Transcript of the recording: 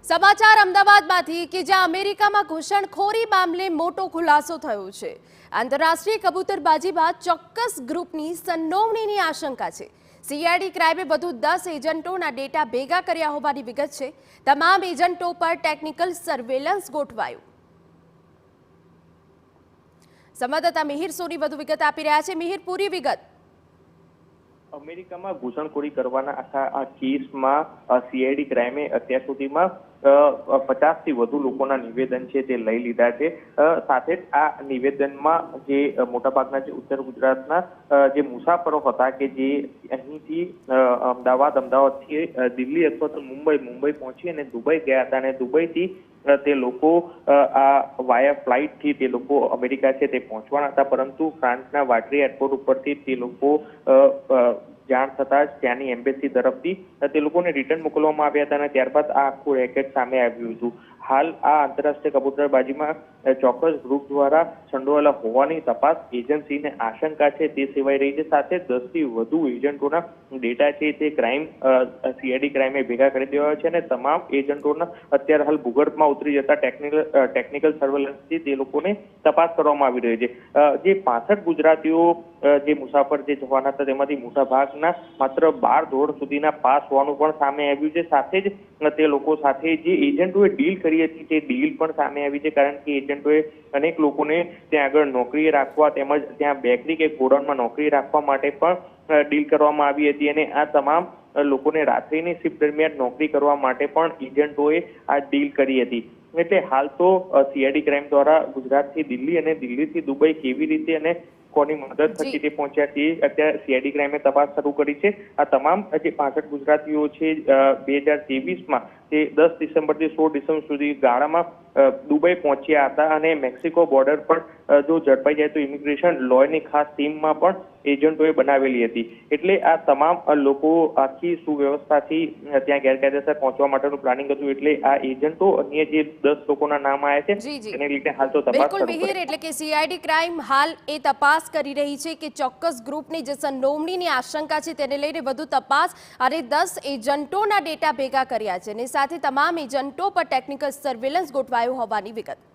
સમાચાર અમદાવાદમાંથી કે જ્યાં અમેરિકામાં ઘૂસણખોરી મામલે મોટો ખુલાસો થયો છે। આંતરરાષ્ટ્રીય કબૂતરબાજીમાં ચોક્કસ ગ્રુપની સંડોવણીની આશંકા છે। સીઆઈડી ક્રાઇમે વધુ 10 એજન્ટોના ડેટા ભેગા કર્યા હોવાની વિગત છે। તમામ એજન્ટો પર ટેકનિકલ સર્વેલન્સ ગોઠવાયું। સંવાદદાતા મિહિર સોની વધુ વિગત આપી રહ્યા છે। મિહિર, પૂરી વિગત। અમેરિકામાં ઘૂસણખોરી કરવાના આખા કેસમાં સીઆઈડી ક્રાઇમે અત્યાર સુધીમાં 50 થી વધુ લોકોના નિવેદન છે તે લઈ લીધા છે। સાથે જ આ નિવેદનમાં જે મોટાભાગના જે ઉત્તર ગુજરાતના જે મુસાફરો હતા કે જે અહીંથી અમદાવાદથી દિલ્હી અથવા તો મુંબઈ પહોંચી અને દુબઈ ગયા હતા અને દુબઈથી તે લોકો આ વાયા ફ્લાઇટથી તે લોકો અમેરિકા છે તે પહોંચવાના હતા, પરંતુ ફ્રાન્સના વાટરી એરપોર્ટ ઉપરથી તે લોકો જાણ થતા જ ત્યાંની એમ્બેસી તરફથી તે લોકોને રિટર્ન મોકલવામાં આવ્યા હતા અને ત્યારબાદ આ આખું રેકેટ સામે આવ્યું હતું। હાલ આ આંતરરાષ્ટ્રીય કબૂતરબાજીમાં ચોક્કસ ગ્રુપ દ્વારા સંડોવાયેલા હોવાની તપાસ એજન્સીને આશંકા છે તે સેવાઈ રહી છે। સાથે 10 થી વધુ એજન્ટોના ડેટા છે તે સીઆઈડી ક્રાઇમે ભેગા કરી દેવાયા છે અને તમામ એજન્ટોના અત્યારે હાલ ભૂગર્ભમાં ઉતરી જતા ટેકનિકલ સર્વેલન્સથી તે લોકોને તપાસ કરવામાં આવી રહી છે। જે 65 ગુજરાતીઓ જે મુસાફર જે જવાના હતા તેમાંથી મોટા ભાગના માત્ર 12 ધોરણ સુધીના પાસ હોવાનું પણ સામે આવ્યું છે। સાથે જ તે લોકો સાથે જે એજન્ટોએ ડીલ કરી હતી તે ડીલ પણ સામે આવી છે, કારણ કે એજન્ટોએ અનેક લોકોને ત્યાં આગળ નોકરીએ રાખવા તેમજ ત્યાં બેકરી કે ગોડાઉનમાં નોકરી રાખવા માટે પણ ડીલ કરવામાં આવી હતી અને આ તમામ લોકોને રાત્રિની શિફ્ટ દરમિયાન નોકરી કરવા માટે પણ એજન્ટોએ આ ડીલ કરી હતી। એટલે હાલ તો સીઆઈડી ક્રાઇમ દ્વારા ગુજરાતથી દિલ્હી અને દિલ્હીથી દુબઈ કેવી રીતે અને કોની મદદ થકી તે પહોંચ્યા તે અત્યારે સીઆઈડી ક્રાઇમે તપાસ શરૂ કરી છે। આ તમામ જે 65 ગુજરાતીઓ છે 2023માં તે 10 ડિસેમ્બરથી 16 ડિસેમ્બર સુધી ગાળામાં દુબઈ પહોંચ્યા હતા અને મેક્સિકો બોર્ડર પર જો ઝડપાઈ જાય તો ઇમિગ્રેશન લોની ખાસ ટીમમાં પણ એજન્ટોએ બનાવેલી હતી। એટલે આ તમામ લોકો આખી સુવ્યવસ્થાથી ત્યાં ગેરકાયદેસર પહોંચવા માટેનું પ્લાનિંગ હતું। એટલે આ એજન્ટો અન્ય જે 10 લોકોના નામ આવ્યા છે તેને લીધે હાલ તો તપાસ બિલકુલ મિહિર, એટલે કે સીઆઈડી ક્રાઇમ હાલ એ તપાસ કરી રહી છે કે ચોક્કસ ગ્રુપની જે સંડોવણીની આશંકા છે તેને લઈને વધુ તપાસ અને 10 એજન્ટોના ડેટા ભેગા કર્યા છે અને સાથે તમામ એજન્ટો પર ટેકનિકલ સર્વેલન્સ ગોઠવાયું હોવાની વિગત।